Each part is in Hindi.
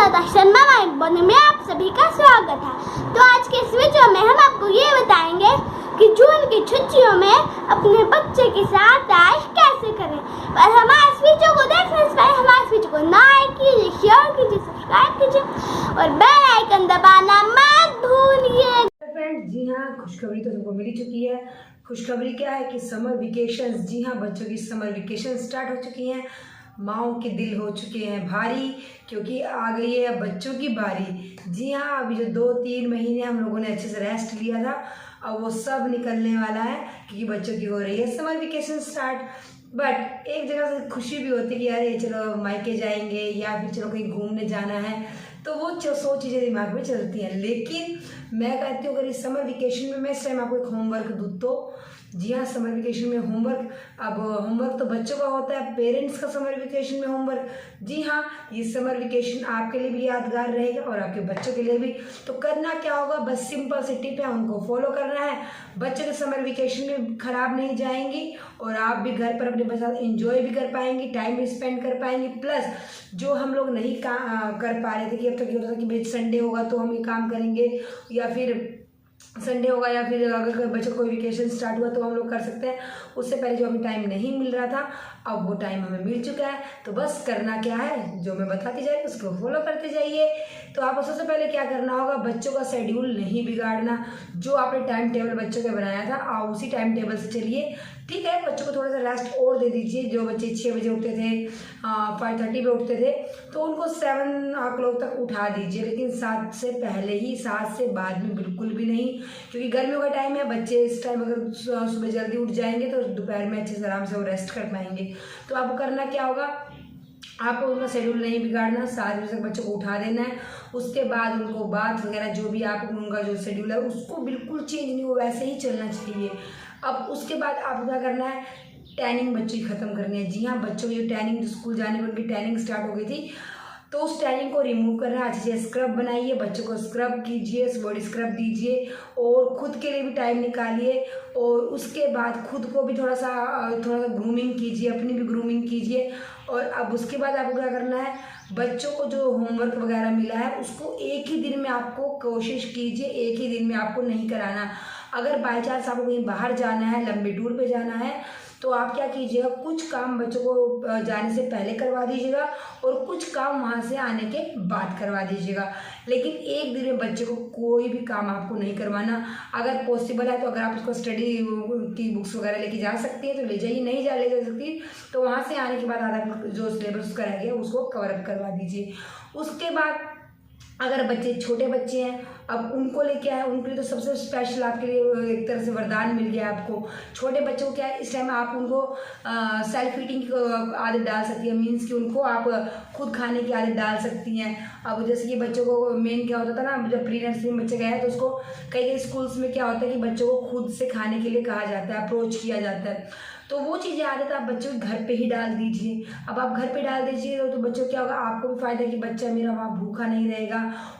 श्रोता शर्मा माइंड बोने में आप सभी का स्वागत है। तो आज के इस वीडियो में हम आपको ये बताएंगे कि जून की छुट्टियों में अपने बच्चे के साथ टाइम कैसे करें। पर हमारे इस वीडियो को देखने से पहले हमारे इस वीडियो को लाइक कीजिए, शेयर कीजिए, सब्सक्राइब कीजिए और बेल आइकन दबाना मत भूलिए। फ्रेंड्स, जी हाँ, खुशखबरी तो सबको मिल ही चुकी है। खुशखबरी क्या है कि समर वेकेशंस, जी हाँ, बच्चों की समर वेकेशन स्टार्ट हो चुकी हैं। माँओं के दिल हो चुके हैं भारी, क्योंकि आ गई है बच्चों की बारी। जी हाँ, अभी जो 2-3 महीने हम लोगों ने अच्छे से रेस्ट लिया था, अब वो सब निकलने वाला है, क्योंकि बच्चों की हो रही है समर वेकेशन स्टार्ट। बट एक जगह से खुशी भी होती है कि यार चलो मायके जाएंगे या फिर चलो कहीं घूमने जाना है, तो वो 100 चीज़ें दिमाग में चलती हैं। लेकिन मैं कहती हूँ अगर इस समर वेकेशन में मैं इस टाइम आपको एक होमवर्क दूँ तो, जी हाँ, समर वेकेशन में होमवर्क, अब होमवर्क तो बच्चों का होता है, पेरेंट्स का समर वेकेशन में होमवर्क। जी हाँ, ये समर वेकेशन आपके लिए भी यादगार रहेगा और आपके बच्चों के लिए भी। तो करना क्या होगा, बस सिंपल सी टिप है, उनको फॉलो करना है। बच्चों के समर वेकेशन में खराब नहीं जाएंगी और आप भी घर पर अपने साथ एंजॉय भी कर पाएंगे, टाइम भी स्पेंड कर पाएंगे। प्लस जो हम लोग नहीं कर पा रहे थे कि अब तक ये होता था कि भाई संडे होगा तो हम ये काम करेंगे, या फिर संडे होगा, या फिर अगर बच्चों को वेकेशन स्टार्ट हुआ तो हम लोग कर सकते हैं। उससे पहले जो हमें टाइम नहीं मिल रहा था, अब वो टाइम हमें मिल चुका है। तो बस करना क्या है, जो मैं बताती जाए उसको फॉलो करते जाइए। तो आप सबसे पहले क्या करना होगा, बच्चों का शेड्यूल नहीं बिगाड़ना। जो आपने टाइम टेबल बच्चों का बनाया था, आप उसी टाइम टेबल से चलिए। ठीक है, बच्चों को थोड़ा सा रेस्ट और दे दीजिए। जो बच्चे 6 बजे उठते थे, 5:30 पे उठते थे, तो उनको 7 o'clock तक उठा दीजिए। लेकिन 7 से पहले ही, 7 से बाद में बिल्कुल भी नहीं, क्योंकि गर्मियों का टाइम है। बच्चे इस टाइम अगर सुबह जल्दी उठ जाएंगे तो दोपहर में अच्छे से आराम से वो रेस्ट कर पाएंगे। तो आपको करना क्या होगा, आपको उनका शेड्यूल नहीं बिगाड़ना, 7 बजे तक बच्चों को उठा देना है। उसके बाद उनको बात वगैरह जो भी आप उनका जो शेड्यूल है उसको बिल्कुल चेंज नहीं हो, वैसे ही चलना चाहिए। अब उसके बाद आपको क्या करना है, टैनिंग बच्चों की ख़त्म करनी है। जी हाँ, बच्चों की जो टैनिंग, स्कूल जाने पर उनकी टैनिंग स्टार्ट हो गई थी, तो उस टैनिंग को रिमूव करना है। अच्छे से स्क्रब बनाइए, बच्चों को स्क्रब कीजिए, बॉडी स्क्रब दीजिए और खुद के लिए भी टाइम निकालिए। और उसके बाद खुद को भी थोड़ा सा ग्रूमिंग कीजिए, अपनी भी ग्रूमिंग कीजिए। और अब उसके बाद आपको क्या करना है, बच्चों को जो होमवर्क वगैरह मिला है उसको एक ही दिन में आपको कोशिश कीजिए, एक ही दिन में आपको नहीं कराना। अगर बाई चांस आपको कहीं बाहर जाना है, लंबे टूर पे जाना है, तो आप क्या कीजिएगा, कुछ काम बच्चों को जाने से पहले करवा दीजिएगा और कुछ काम वहाँ से आने के बाद करवा दीजिएगा। लेकिन एक दिन में बच्चे को कोई भी काम आपको नहीं करवाना। अगर पॉसिबल है तो अगर आप उसको स्टडी की बुक्स वगैरह लेके जा सकती हैं तो ले जाइए, नहीं ले जा सकती तो वहाँ से आने के बाद आधा जो सिलेबस उसका रह गया उसको कवर अप करवा दीजिए। उसके बाद अगर बच्चे छोटे बच्चे हैं, अब उनको लिए क्या है, उनके लिए तो सबसे स्पेशल आपके लिए एक तरह से वरदान मिल गया आपको। छोटे बच्चों को क्या है, इस टाइम आप उनको सेल्फ ईटिंग की आदत डाल सकती है, मीन्स कि उनको आप खुद खाने की आदत डाल सकती हैं। अब जैसे कि बच्चों को मेन क्या होता था ना, जब प्री नर्सरी में बच्चे गए तो उसको कई स्कूल्स में क्या होता है कि बच्चों को खुद से खाने के लिए कहा जाता है, अप्रोच किया जाता है। तो वो चीज़ें आदत आप बच्चों के घर पे ही डाल दीजिए। अब आप घर पे डाल दीजिए तो बच्चों क्या होगा, आपको भी फायदा है कि बच्चा मेरा वहाँ भूखा नहीं रहेगा,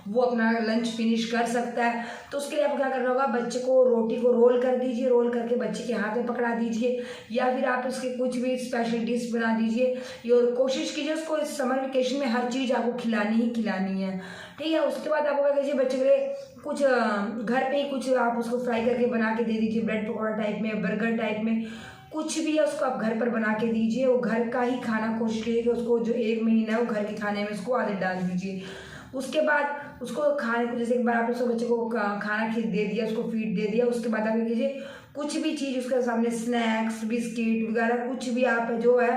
वो अपना लंच फिनिश कर सकता है। तो उसके लिए आपको क्या करना होगा, बच्चे को रोटी को रोल कर दीजिए, रोल करके बच्चे के हाथ में पकड़ा दीजिए, या फिर आप उसके कुछ भी स्पेशल डिश बना दीजिए। और कोशिश कीजिए उसको इस समर वेकेशन में हर चीज़ आपको खिलानी ही खिलानी है। ठीक है, उसके बाद आपको क्या कीजिए, बच्चे के लिए कुछ घर पे ही कुछ आप उसको फ्राई करके बना के दे दीजिए, ब्रेड पकौड़ा टाइप में, बर्गर टाइप में, कुछ भी है उसको आप घर पर बना के दीजिए। वो घर का ही खाना कोशिश कीजिए कि उसको जो 1 महीना है वो घर के खाने में उसको आदत डाल दीजिए। उसके बाद उसको खाने को, जैसे एक बार आप उसको बच्चे को खाना खीर दे दिया, उसको फीड दे दिया, उसके बाद आप कीजिए कुछ भी चीज़ उसके सामने, स्नैक्स, बिस्किट वगैरह कुछ भी आप जो है,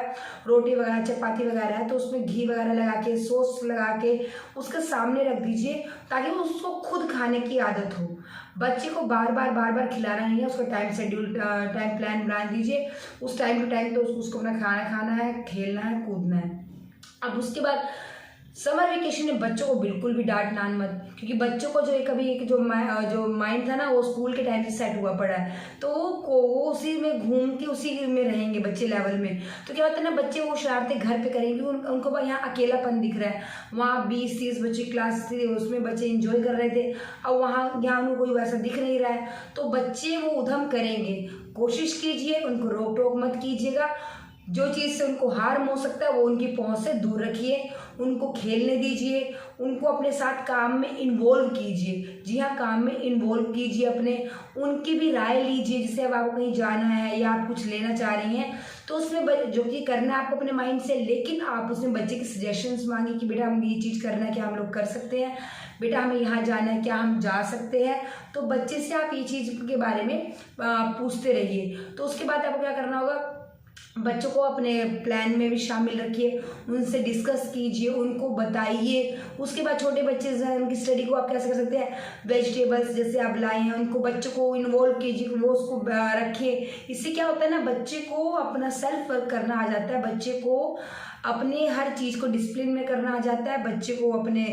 रोटी वगैरह, चपाती वगैरह है तो उसमें घी वगैरह लगा के, सॉस लगा के उसके सामने रख दीजिए, ताकि उसको खुद खाने की आदत हो। बच्चे को बार बार खिलाना नहीं है, उसका टाइम शेड्यूल, टाइम प्लान बना दीजिए। उस टाइम टू टाइम तो उसको अपना खाना खाना है, खेलना है, कूदना है। अब उसके बाद समर वेकेशन में बच्चों को बिल्कुल भी डांटना मत, क्योंकि बच्चों को जो कभी एक जो माइंड था ना वो स्कूल के टाइम से सेट हुआ पड़ा है, तो वो उसी में घूम के उसी में रहेंगे बच्चे लेवल में। तो क्या होता है ना, बच्चे वो शरारतें घर पे करेंगे, उनको यहाँ अकेलापन दिख रहा है। वहाँ 20-30 बच्चे क्लास थी, उसमें बच्चे इंजॉय कर रहे थे, अब यहाँ उनको कोई वैसा दिख नहीं रहा है, तो बच्चे वो उधम करेंगे। कोशिश कीजिए, उनको रोक टोक मत कीजिएगा, जो चीज़ से उनको हार्म हो सकता है वो उनकी पहुंच से दूर रखिए, उनको खेलने दीजिए, उनको अपने साथ काम में इन्वॉल्व कीजिए। जी हाँ, काम में इन्वॉल्व कीजिए अपने, उनकी भी राय लीजिए। जैसे अब आपको कहीं जाना है या आप कुछ लेना चाह रही हैं तो उसमें जो कि करना है आपको अपने माइंड से, लेकिन आप उसमें बच्चे की सजेशंस मांगिए कि बेटा हम ये चीज़ करना है, क्या हम लोग कर सकते हैं, बेटा हमें यहाँ जाना है, क्या हम जा सकते हैं। तो बच्चे से आप ये चीज़ के बारे में पूछते रहिए। तो उसके बाद आपको क्या करना होगा, बच्चों को अपने प्लान में भी शामिल रखिए, उनसे डिस्कस कीजिए, उनको बताइए। उसके बाद छोटे बच्चे हैं उनकी स्टडी को आप कैसे कर सकते हैं, वेजिटेबल्स जैसे आप लाए हैं उनको बच्चों को इन्वॉल्व कीजिए, वो उसको रखिए। इससे क्या होता है ना, बच्चे को अपना सेल्फ वर्क करना आ जाता है, बच्चे को अपने हर चीज़ को डिसिप्लिन में करना आ जाता है, बच्चे को अपने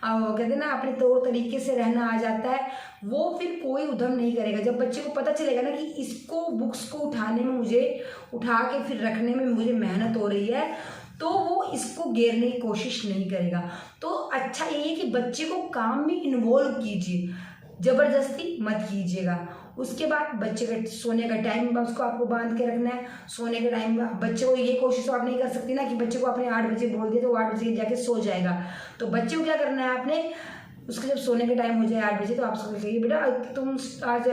कहते हैं ना अपने तौर तरीके से रहना आ जाता है। वो फिर कोई उधम नहीं करेगा। जब बच्चे को पता चलेगा ना कि इसको बुक्स को उठाने में मुझे उठा के फिर रखने में मुझे मेहनत हो रही है, तो वो इसको घेरने की कोशिश नहीं करेगा। तो अच्छा ये है कि बच्चे को काम में इन्वॉल्व कीजिए, जबरदस्ती मत कीजिएगा। उसके बाद बच्चे का सोने का टाइम उसको आपको बांध के रखना है। सोने के टाइम बच्चे को ये कोशिश तो आप नहीं कर सकती ना कि बच्चे को आपने 8 बजे बोल दिया तो वो 8 बजे जाके सो जाएगा। तो बच्चे को क्या करना है आपने, उसका जब सोने का टाइम हो जाए 8 बजे तो आप उसको कहिए बेटा तुम आज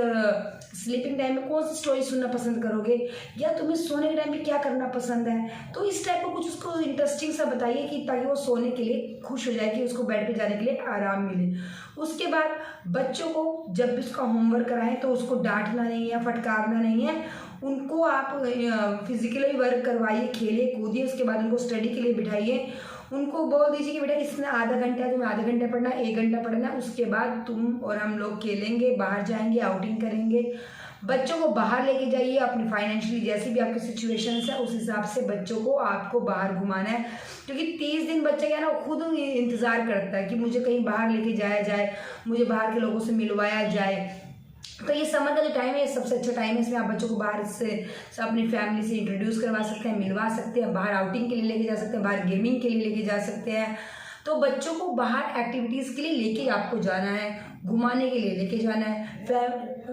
स्लीपिंग टाइम में कौन सी स्टोरी सुनना पसंद करोगे, या तुम्हें सोने के टाइम में क्या करना पसंद है। तो इस टाइप का कुछ उसको इंटरेस्टिंग सा बताइए कि ताकि वो सोने के लिए खुश हो जाए, कि उसको बेड पे जाने के लिए आराम मिले। उसके बाद बच्चों को जब भी उसका होमवर्क कराएं तो उसको डांटना नहीं है, फटकारना नहीं है, उनको आप फिजिकली वर्क करवाइए, खेलिए कूदिए। उसके बाद उनको स्टडी के लिए बिठाइए, उनको बोल दीजिए कि बेटा इसमें आधा घंटा है, तुम्हें आधा घंटा पढ़ना, 1 घंटा पढ़ना, उसके बाद तुम और हम लोग खेलेंगे, बाहर जाएंगे, आउटिंग करेंगे। बच्चों को बाहर लेके जाइए, अपनी फाइनेंशियली जैसी भी आपकी सिचुएशन है उस हिसाब से बच्चों को आपको बाहर घुमाना है, क्योंकि 30 दिन बच्चा क्या ना खुद इंतज़ार करता है कि मुझे कहीं बाहर लेके जाया जाए, मुझे बाहर के लोगों से मिलवाया जाए। तो ये समर का जो टाइम है सबसे अच्छा टाइम है, इसमें आप बच्चों को बाहर से अपनी फैमिली से इंट्रोड्यूस करवा सकते हैं, मिलवा सकते हैं, बाहर आउटिंग के लिए लेके जा सकते हैं, बाहर गेमिंग के लिए लेके जा सकते हैं। तो बच्चों को बाहर एक्टिविटीज़ के लिए लेके आपको जाना है, घुमाने के लिए लेके जाना है,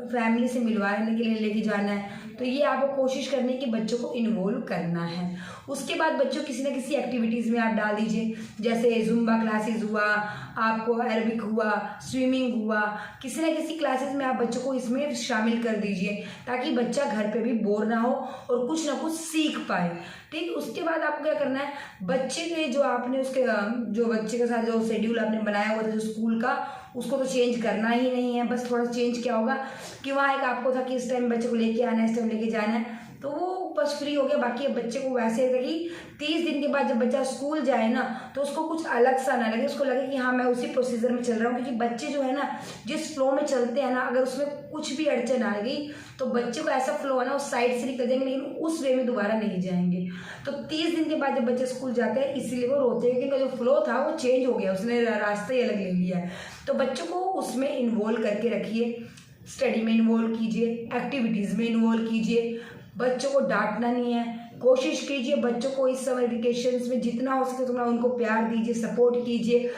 फैमिली से मिलवाने के लिए लेके जाना है। तो ये आपको कोशिश करनी है कि बच्चों को इन्वॉल्व करना है। उसके बाद बच्चों किसी न किसी एक्टिविटीज़ में आप डाल दीजिए, जैसे जुम्बा क्लासेस हुआ, आपको अरबिक हुआ, स्विमिंग हुआ, किसी न किसी क्लासेस में आप बच्चों को इसमें शामिल कर दीजिए, ताकि बच्चा घर पे भी बोर ना हो और कुछ ना कुछ सीख पाए। ठीक, उसके बाद आपको क्या करना है, बच्चे के जो आपने उसके जो बच्चे के साथ जो शेड्यूल आपने बनाया हुआ था जो स्कूल का, उसको तो चेंज करना ही नहीं है। बस थोड़ा चेंज क्या होगा कि वहाँ एक आपको था कि इस टाइम बच्चे को लेके आना है, इस टाइम लेके जाना है, तो वो बस फ्री हो गया। बाकी बच्चे को वैसे है कि 30 दिन के बाद जब बच्चा स्कूल जाए ना तो उसको कुछ अलग सा ना लगे, उसको लगे कि हाँ मैं उसी प्रोसीजर में चल रहा हूँ। क्योंकि बच्चे जो है ना जिस फ्लो में चलते हैं ना, अगर उसमें कुछ भी अड़चन आ गई तो बच्चे को ऐसा फ्लो है ना उस साइड से निकल जाएंगे, लेकिन उस वे में दोबारा नहीं जाएंगे। तो 30 दिन के बाद जब बच्चे स्कूल जाते हैं इसीलिए वो रोते हैं, क्योंकि जो फ्लो था वो चेंज हो गया, उसने रास्ता ही अलग ले लिया है। तो बच्चों को उसमें इन्वॉल्व करके रखिए, स्टडी में इन्वॉल्व कीजिए, एक्टिविटीज़ में इन्वॉल्व कीजिए। बच्चों को डांटना नहीं है, कोशिश कीजिए बच्चों को इस समर वेकेशंस में जितना हो सके उतना उनको प्यार दीजिए, सपोर्ट कीजिए।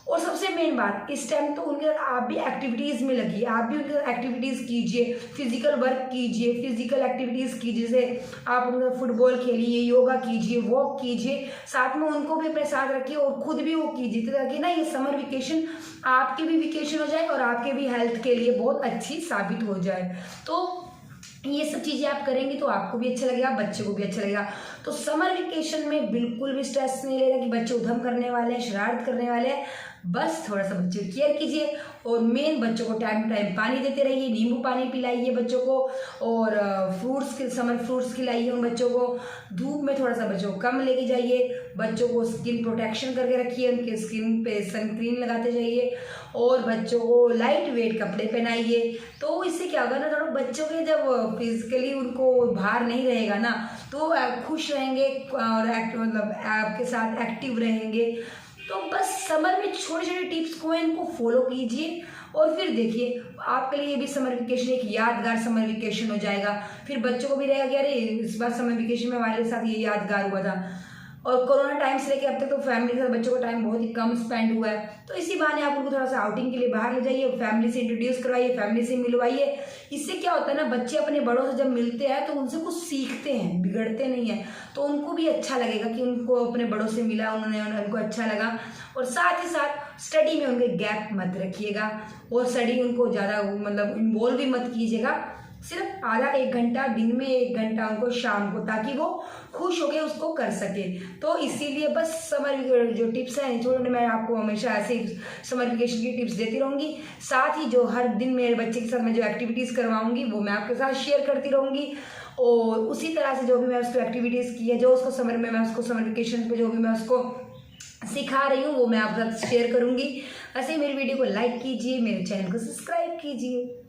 और सबसे मेन बात, इस टाइम तो उनके साथ आप भी एक्टिविटीज़ में लगिए, आप भी उनके साथ एक्टिविटीज़ कीजिए, फिजिकल वर्क कीजिए, फिजिकल एक्टिविटीज़ कीजिए, जैसे आप उनके साथ फुटबॉल खेलिए, योगा कीजिए, वॉक कीजिए, साथ में उनको भी अपने साथ रखिए और खुद भी वो कीजिए, ताकि ना ये समर वेकेशन आपके भी वेकेशन हो जाए और आपके भी हेल्थ के लिए बहुत अच्छी साबित हो जाए। तो ये सब चीज़ें आप करेंगे तो आपको भी अच्छा लगेगा, बच्चे को भी अच्छा लगेगा। तो समर वेकेशन में बिल्कुल भी स्ट्रेस नहीं लेना कि बच्चे उधम करने वाले हैं, शरारत करने वाले हैं। बस थोड़ा सा बच्चे की केयर कीजिए और मेन बच्चों को टाइम टू टाइम पानी देते रहिए, नींबू पानी पिलाइए बच्चों को, और फ्रूट्स के समर फ्रूट्स खिलाइए उन बच्चों को। धूप में थोड़ा सा बच्चों को कम लेके जाइए, बच्चों को स्किन प्रोटेक्शन करके रखिए, उनके स्किन पे सनस्क्रीन लगाते जाइए और बच्चों को लाइट वेट कपड़े पहनाइए। तो इससे क्या होगा ना, थोड़ा बच्चों के जब फिजिकली उनको भार नहीं रहेगा ना तो खुश रहेंगे और मतलब आपके साथ एक्टिव रहेंगे। तो बस समर में छोटे छोटे टिप्स को इनको फॉलो कीजिए और फिर देखिए आपके लिए ये भी समर वेकेशन एक यादगार समर वेकेशन हो जाएगा। फिर बच्चों को भी रहेगा कि अरे इस बार समर वेकेशन में हमारे साथ ये यादगार हुआ था। और कोरोना टाइम से लेकर अब तक तो फैमिली के साथ बच्चों का टाइम बहुत ही कम स्पेंड हुआ है, तो इसी बहाने आप उनको थोड़ा सा आउटिंग के लिए बाहर ले जाइए, फैमिली से इंट्रोड्यूस करवाइए, फैमिली से मिलवाइए। इससे क्या होता है ना, बच्चे अपने बड़ों से जब मिलते हैं तो उनसे कुछ सीखते हैं, बिगड़ते नहीं हैं, तो उनको भी अच्छा लगेगा कि उनको अपने बड़ों से मिला, उनको अच्छा लगा। और साथ ही साथ स्टडी में उनके गैप मत रखिएगा और स्टडी उनको ज़्यादा मतलब इन्वॉल्व भी मत कीजिएगा, सिर्फ आधा 1 घंटा दिन में, 1 घंटा उनको शाम को, ताकि वो खुश होकर उसको कर सके। तो इसीलिए बस समर जो टिप्स हैं छोटे, मैं आपको हमेशा ऐसे ही समर वेकेशन की टिप्स देती रहूँगी। साथ ही जो हर दिन मेरे बच्चे के साथ मैं जो एक्टिविटीज़ करवाऊँगी वो मैं आपके साथ शेयर करती रहूँगी। और उसी तरह से जो भी मैं उसको एक्टिविटीज़ की है, जो उसको समर में मैं उसको समर वेकेशन पे जो भी मैं उसको सिखा रही हूँ वो मैं आपके साथ शेयर करूँगी। वैसे ही मेरी वीडियो को लाइक कीजिए, मेरे चैनल को सब्सक्राइब कीजिए।